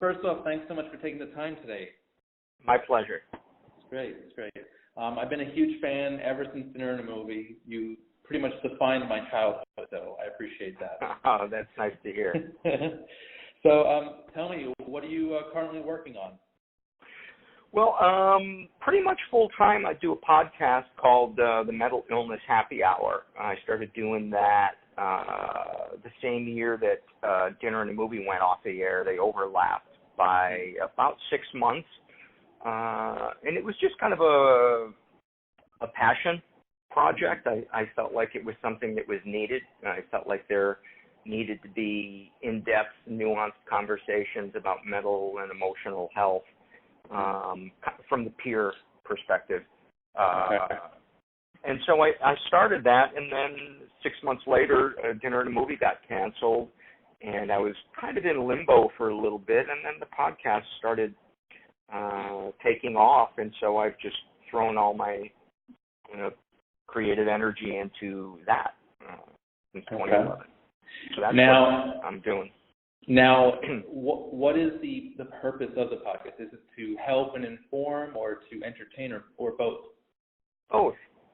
First off, thanks so much for taking the time today. My pleasure. It's great. It's great. I've been a huge fan ever since Dinner and a Movie. You pretty much defined my childhood, so I appreciate that. Oh, that's nice to hear. So tell me, what are you currently working on? Well, pretty much full time. I do a podcast called the Mental Illness Happy Hour. I started doing that the same year that Dinner and a Movie went off the air. They overlapped by about 6 months. And it was just kind of a passion project. I felt like it was something that was needed. I felt like there needed to be in-depth, nuanced conversations about mental and emotional health from the peer perspective. And so I started that, and then 6 months later, Dinner and a Movie got canceled, and I was kind of in limbo for a little bit, and then the podcast started taking off, and so I've just thrown all my creative energy into that since 2011. So that's what I'm doing. Now, what is the purpose of the podcast? Is it to help and inform, or to entertain, or both?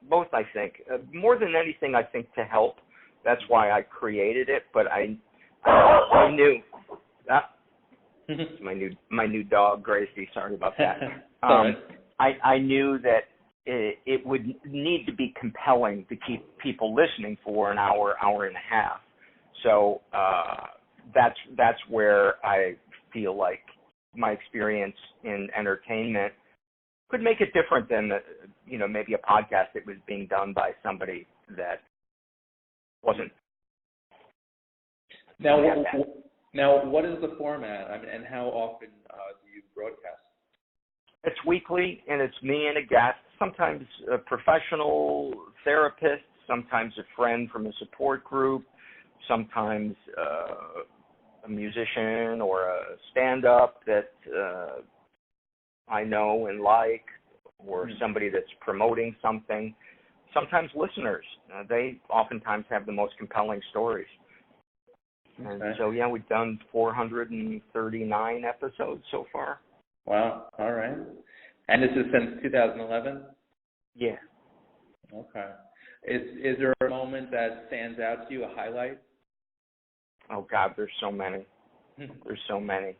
Both, I think. More than anything, I think to help. That's why I created it, but I knew that. my new dog, Gracie. Sorry about that. I knew that it would need to be compelling to keep people listening for an hour and a half. So that's where I feel like my experience in entertainment could make it different than maybe a podcast that was being done by somebody that wasn't. Now, what is the format, and how often do you broadcast? It's weekly, and it's me and a guest, sometimes a professional therapist, sometimes a friend from a support group, sometimes a musician or a stand-up that I know and like, or somebody that's promoting something. Sometimes listeners. They oftentimes have the most compelling stories. And so, we've done 439 episodes so far. Wow. All right. And this is since 2011? Yeah. Okay. Is there a moment that stands out to you, a highlight? Oh, God, there's so many. There's so many.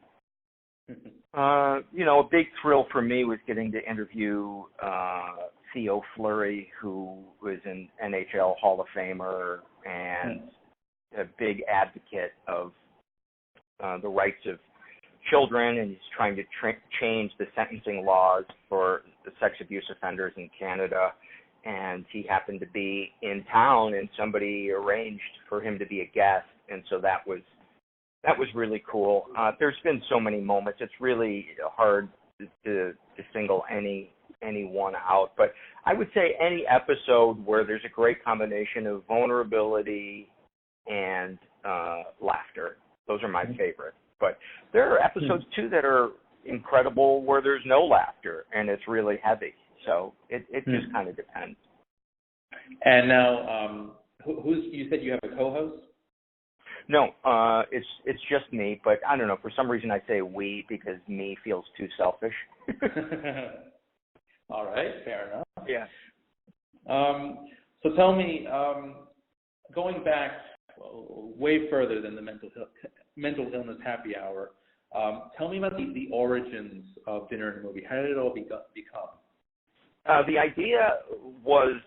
A big thrill for me was getting to interview Theo Fleury, who was an NHL Hall of Famer and a big advocate of the rights of children, and he's trying to change the sentencing laws for the sex abuse offenders in Canada. And he happened to be in town, and somebody arranged for him to be a guest, and so that was really cool. There's been so many moments; it's really hard to single any one out. But I would say any episode where there's a great combination of vulnerability and laughter. Those are my favorite. But there are episodes, too, that are incredible where there's no laughter and it's really heavy. So it just kind of depends. And now, you said you have a co-host? No, it's just me. But I don't know. For some reason, I say we because me feels too selfish. All right. Fair enough. Yeah. So tell me, going back way further than the mental illness happy hour, tell me about the origins of Dinner and a Movie. How did it all become? The idea was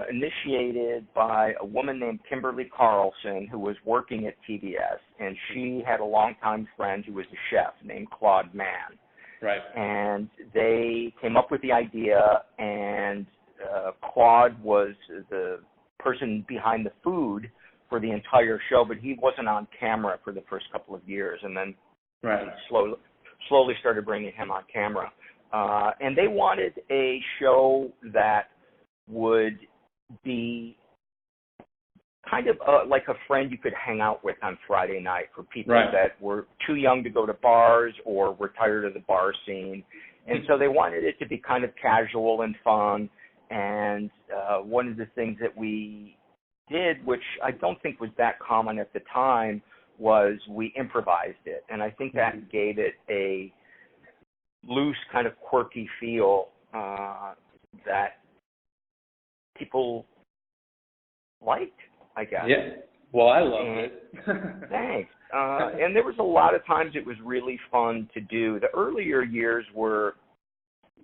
initiated by a woman named Kimberly Carlson, who was working at TBS, and she had a longtime friend who was a chef named Claude Mann. Right. And they came up with the idea, and Claude was the person behind the food for the entire show, but he wasn't on camera for the first couple of years, and then slowly started bringing him on camera. And they wanted a show that would be kind of like a friend you could hang out with on Friday night for people that were too young to go to bars or were tired of the bar scene. And so they wanted it to be kind of casual and fun. And one of the things that we did, which I don't think was that common at the time, was we improvised it, and I think that gave it a loose, kind of quirky feel that people liked, I guess. Yeah. Well, I loved it. Thanks. And there was a lot of times it was really fun to do. The earlier years were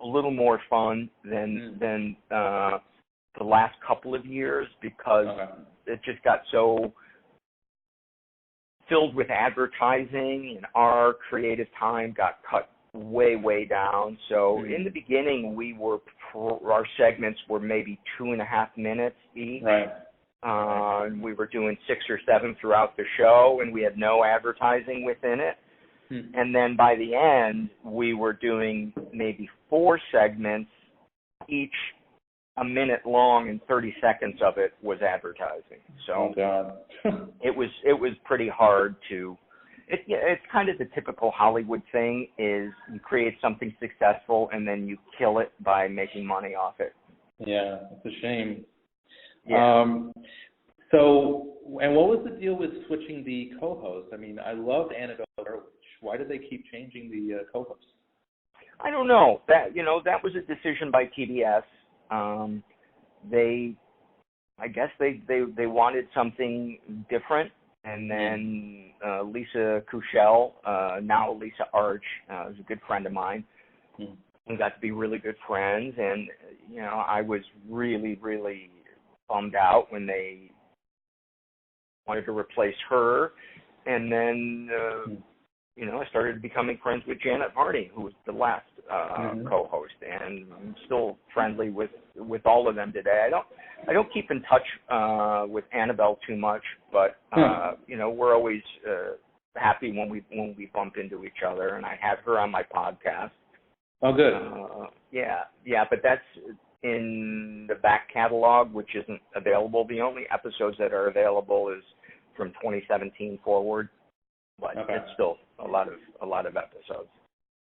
a little more fun than the last couple of years, because it just got so filled with advertising, and our creative time got cut way, way down. So in the beginning, our segments were maybe 2.5 minutes each. Right. And we were doing 6 or 7 throughout the show, and we had no advertising within it. And then by the end, we were doing maybe 4 segments, each a minute long, and 30 seconds of it was advertising. So it was pretty hard to. It's kind of the typical Hollywood thing: is you create something successful and then you kill it by making money off it. Yeah, it's a shame. Yeah. So, and what was the deal with switching the co-host? I mean, I loved Annabelle. Why did they keep changing the co-host? I don't know. That was a decision by TBS. I guess they wanted something different, and then Lisa Kuchel, now Lisa Arch, is a good friend of mine. We got to be really good friends, and I was really, really bummed out when they wanted to replace her, and then I started becoming friends with Janet Varney, who was the last co-host, and I'm still friendly with all of them today. I don't keep in touch with Annabelle too much, but we're always happy when we bump into each other, and I had her on my podcast. Oh, good. Yeah, but that's in the back catalog, which isn't available. The only episodes that are available is from 2017 forward, but it's still a lot of episodes.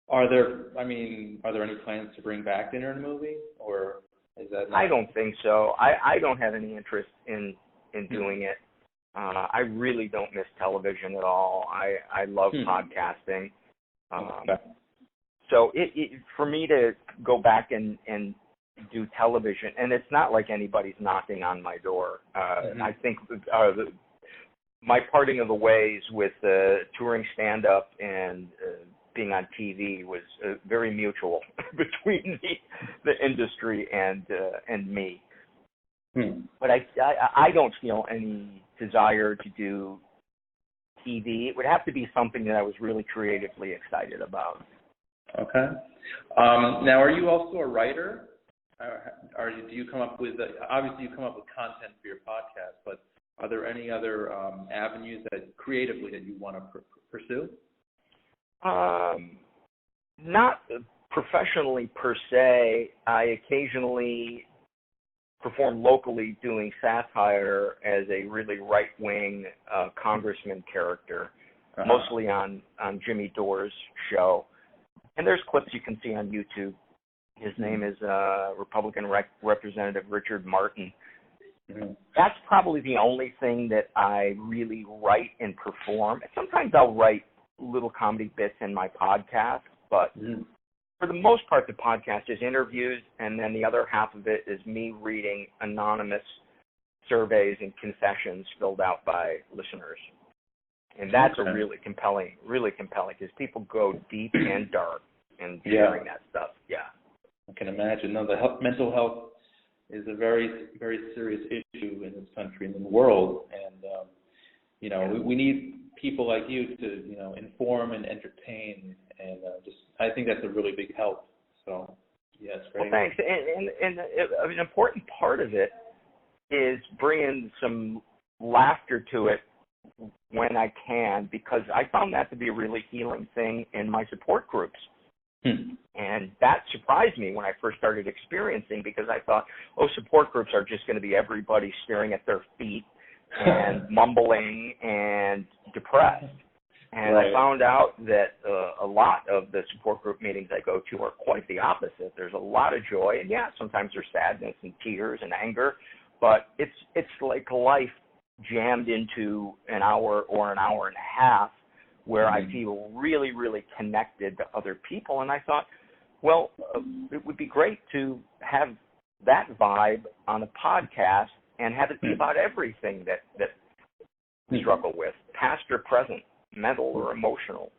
Are there any plans to bring back Dinner and a Movie, or is that not? I don't think so. I don't have any interest in doing it. I really don't miss television at all. I love podcasting. So for me to go back and do television, and it's not like anybody's knocking on my door. I think my parting of the ways with touring stand-up and being on TV was very mutual between the industry and me. But I don't feel any desire to do TV. It would have to be something that I was really creatively excited about. Okay. Now, are you also a writer? Do you come up with obviously you come up with content for your podcast, but are there any other avenues that creatively that you want to pursue? Not professionally per se. I occasionally perform locally doing satire as a really right-wing congressman character, mostly on Jimmy Dore's show. And there's clips you can see on YouTube. His name is Republican Representative Richard Martin. That's probably the only thing that I really write and perform. Sometimes I'll write little comedy bits in my podcast, but for the most part, the podcast is interviews, and then the other half of it is me reading anonymous surveys and confessions filled out by listeners. And that's a really compelling, because people go deep and dark in sharing that stuff. Yeah. I can imagine. No, mental health is a very, very serious issue in this country and in the world. And, we need people like you to, inform and entertain. And I think that's a really big help. So, yes, great. Well, thanks. And an important part of it is bringing some laughter to it when I can, because I found that to be a really healing thing in my support groups. And that surprised me when I first started experiencing, because I thought, support groups are just going to be everybody staring at their feet and mumbling and depressed. And I found out that a lot of the support group meetings I go to are quite the opposite. There's a lot of joy, and sometimes there's sadness and tears and anger, but it's like life jammed into an hour or an hour and a half where I feel really, really connected to other people. And I thought, well, it would be great to have that vibe on a podcast and have it be about everything that we struggle with, past or present, mental or emotional.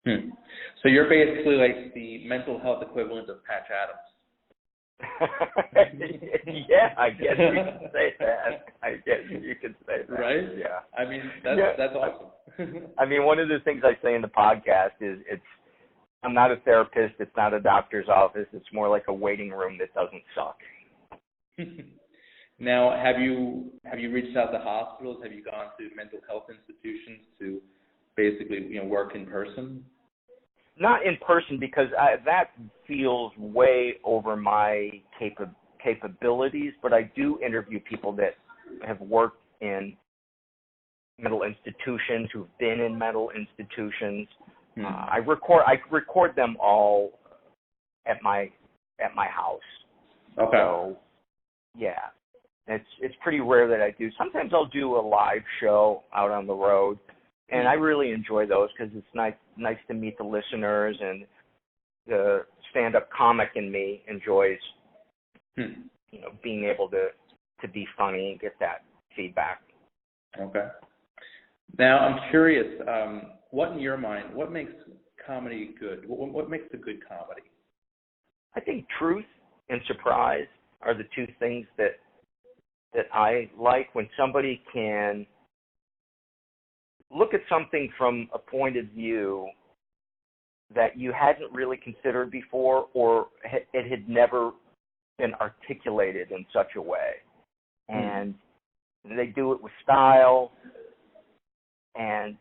So you're basically like the mental health equivalent of Patch Adams. Yeah, I guess you can say that. I guess you can say that. Right? Yeah. I mean, that's awesome. I mean, one of the things I say in the podcast is I'm not a therapist. It's not a doctor's office. It's more like a waiting room that doesn't suck. Now, have you reached out to hospitals? Have you gone to mental health institutions to basically work in person? Not in person, because that feels way over my capabilities, but I do interview people that have worked in mental institutions, who've been in mental institutions. I record them all at my house. Okay. So, yeah, it's pretty rare that I do. Sometimes I'll do a live show out on the road. And I really enjoy those because it's nice to meet the listeners, and the stand-up comic in me enjoys, being able to be funny and get that feedback. Okay. Now I'm curious, what in your mind, what makes comedy good? What makes a good comedy? I think truth and surprise are the two things that I like. When somebody can look at something from a point of view that you hadn't really considered before, or it had never been articulated in such a way. And they do it with style, and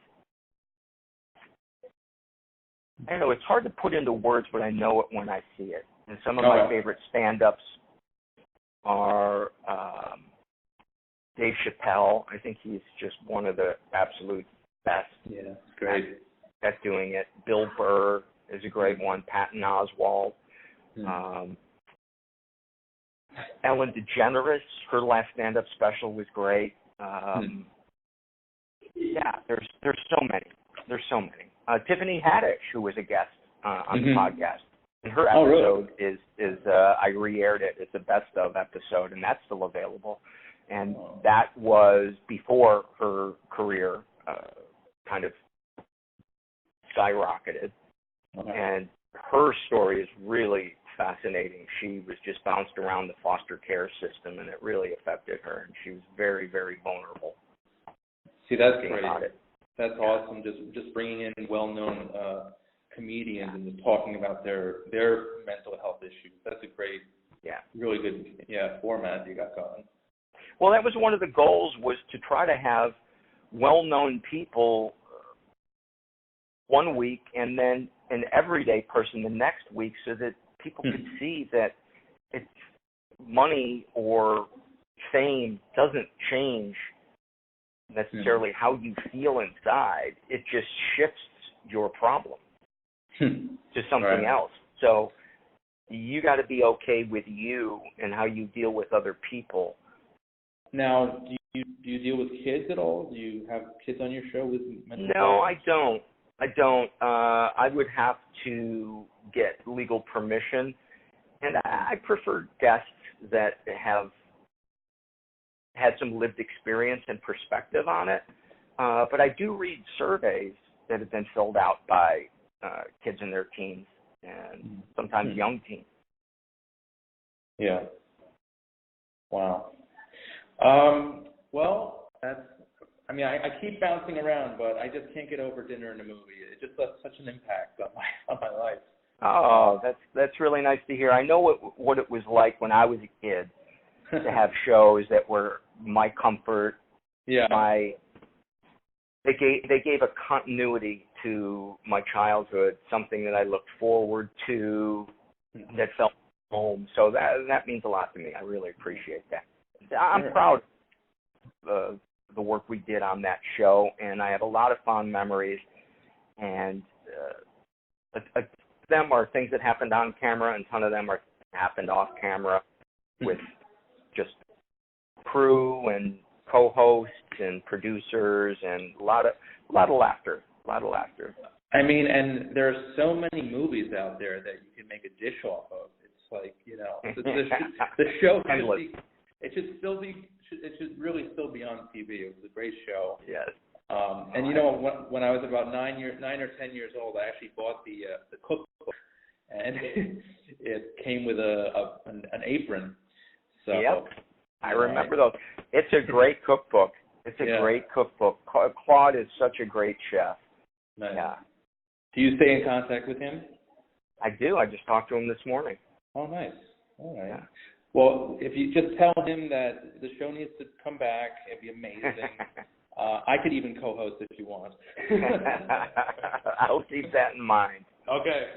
I don't know, it's hard to put into words, but I know it when I see it. And some of my favorite stand-ups are Dave Chappelle. I think he's just one of the absolute best. Yeah, great. At doing it. Bill Burr is a great one. Patton Oswalt. Ellen DeGeneres, her last stand-up special was great. Yeah, there's so many. There's so many. Tiffany Haddish, who was a guest on the podcast, and her episode is I re-aired it. It's a best of episode, and that's still available. And that was before her career kind of skyrocketed. And her story is really fascinating. She was just bounced around the foster care system, and it really affected her, and she was very, very vulnerable. See, that's great. That's awesome. Just bringing in well-known comedians and just talking about their mental health issues. That's a great, really good, format you got going. Well, that was one of the goals, was to try to have well-known people one week and then an everyday person the next week, so that people could see that it's money or fame doesn't change necessarily how you feel inside. It just shifts your problem to something else. So you got to be okay with you and how you deal with other people. Now, do you deal with kids at all? Do you have kids on your show with mental health? No, I don't. I would have to get legal permission, and I prefer guests that have had some lived experience and perspective on it. But I do read surveys that have been filled out by kids in their teens and sometimes young teens. Yeah. Wow. Well, I keep bouncing around, but I just can't get over dinner and a movie. It just left such an impact on my life. Oh, that's really nice to hear. I know what it was like when I was a kid to have shows that were my comfort. Yeah. They gave a continuity to my childhood, something that I looked forward to, that felt home. So that means a lot to me. I really appreciate that. I'm proud of the work we did on that show, and I have a lot of fond memories. And them are things that happened on camera, and a ton of them happened off camera with just crew and co-hosts and producers, and a lot of laughter. I mean, and there are so many movies out there that you can make a dish off of. It's like, the show it should really still be on TV. It was a great show. Yes. And when I was about 9 or 10 years old, I actually bought the cookbook, and it came with an apron. So yep. I remember those. It's a great cookbook. Great cookbook. Claude is such a great chef. Nice. Yeah. Do you stay in contact with him? I do. I just talked to him this morning. Oh, nice. All right. Yeah. Well, if you just tell him that the show needs to come back, it'd be amazing. I could even co-host if you want. I'll keep that in mind. Okay.